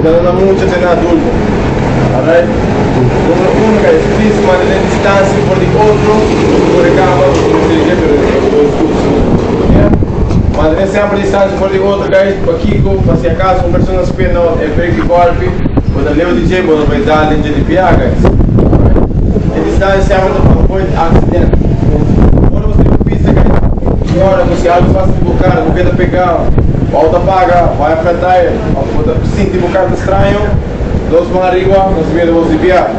porque não dá muito de adulto. Alright? Número 1, guys, please manter a distância por de outro, por acaba, manter sempre a distância por de outro, guys, para Kiko, para se acaso uma pessoa se pena, é break de golpe, quando leva o DJ, quando vai dar a linha de piar, guys. A distância sempre para avoid acidente. Quando você não pisa, guys, agora você algo fácil de bocar, não quer pegar, volta apaga, vai afetar, sentir um bocado estranho, dois mãos arriba, não se vê de você piar.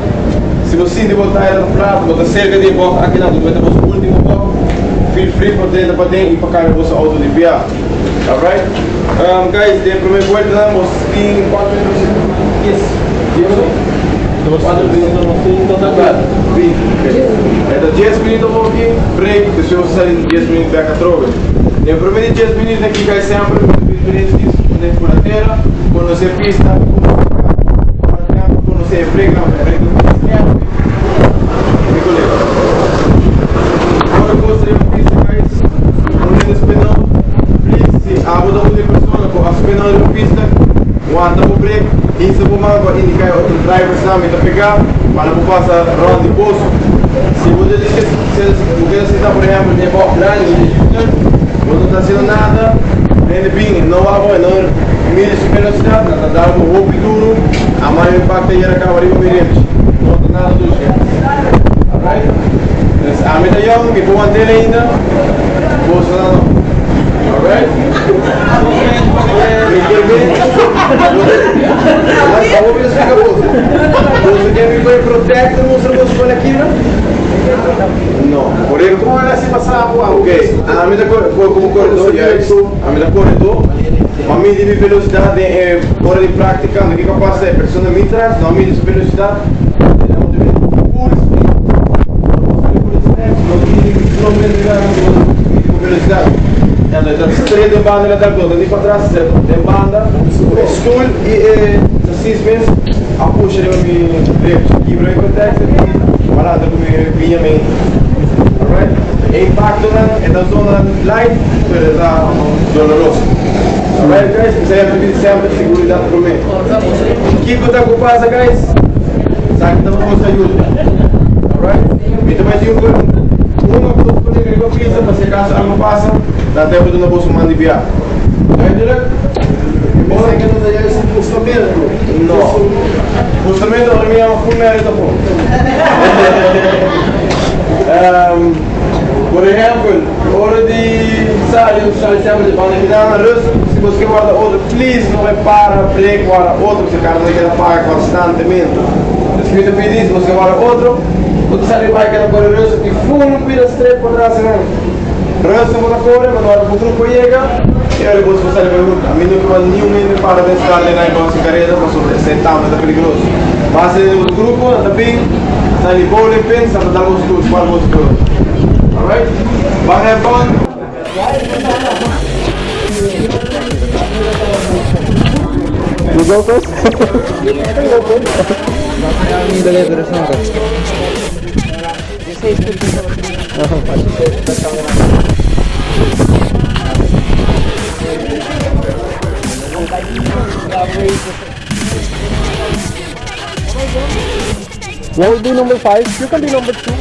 Se você sentir botar ela no prato, botar cerca de boca aqui na dúvida, você último boca, feel free para dentro e para cá você auto de piar. Alright? Guys, de primeira volta, nós temos 4 minutos. Yes. 4 minutos, então tá claro. Então 10 minutos aqui, break, depois você sai 10 minutos back a troca. No primeiro 10 minutos aqui, guys, sempre diferente disso, por a terra, quando você pista, quando você break, break no esquerdo, agora que você pista, guys, quando você espinão, please, a muda de pessoa, com a espinão de pista, aguenta o break, isso é uma coisa que indica outro driver também para pegar, para não passar round de poço. Se você diz que você está, por exemplo, de boa grande, não está fazendo nada, vem bem, não há não mide sua velocidade, não está dando um roubo duro, a maior impacto aí era acabar com miremos, não está nada do jeito. Alright? A medalhão, que vou manter ainda, vou falar não. Alright? Você quer me ver protect, mostra você por aqui, não? Não, por exemplo, como ela se passava, ok. A medida como corredor, a medida corredor, a medida de velocidade é hora de prática, o que eu faço é pressiona mitras, não medida de velocidade, não medida velocidade. Ela está estreita de banda, ela está toda ali para trás, tem banda, stool e assim mesmo, a puxa de meu break, quebra em contexto e parada com meu pinhamento. Alright? Impacto na zona light, mas é doloroso. Alright, guys? Sempre segurança para mim. O que está ocupado, guys? Sabe que estamos com ajuda. Alright? Então, mais uma pessoa que pisa, para se caso algo passa, dá tempo de não posso mandar enviar. Você que não tem esse postamento? Não. Postamento para mim é uma full mérito. Por exemplo, hora de sair, o sair sempre de banda que dá na russa, se você guarda outro, please não repara, break, guarda outro, se o cara não quer pagar constantemente. Escrito pedir, se você guarda outro, quando sai vai que ela corre russa, e full pira straight por trás, né? Russa por a corre, mas agora o grupo chega, e aí depois você vai perguntar, a mim não pode nenhum para descar ali na igual cigareta, mas sobre sentado, é perigoso. Mas o grupo, também, está ali boa e pensa, para dar os dois, qual os dois. Alright? Vai have fun. You go first? Yeah, we'll do number 5. You can do number 2.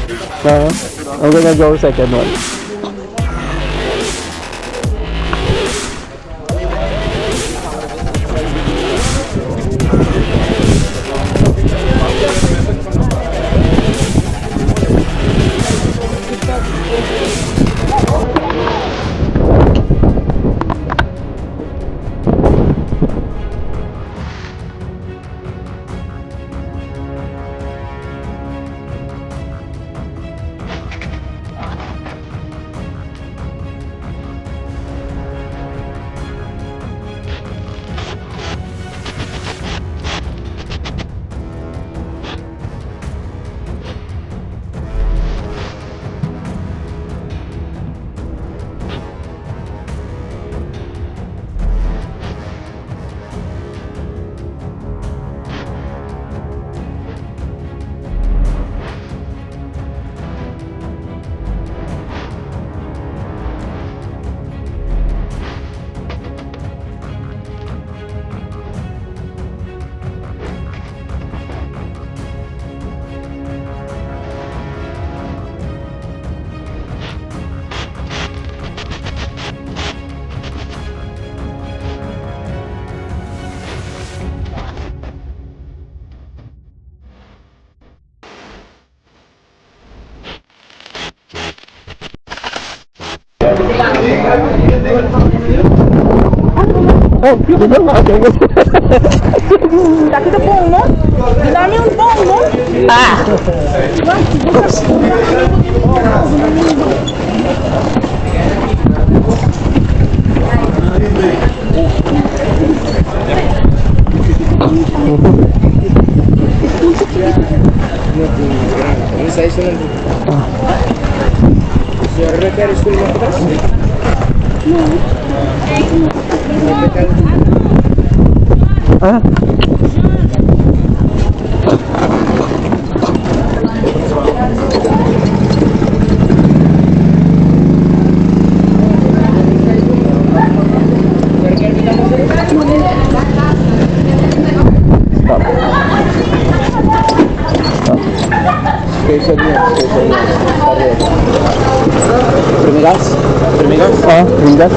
I'm gonna go second one. Oh, di ba okay. Dati na buong mo? Dami yung buong mo? Ah! Sa iso lang. Sir, repair school mo atrás? Ah? Station niya. Pareho. Primigas? Oh, Rindas.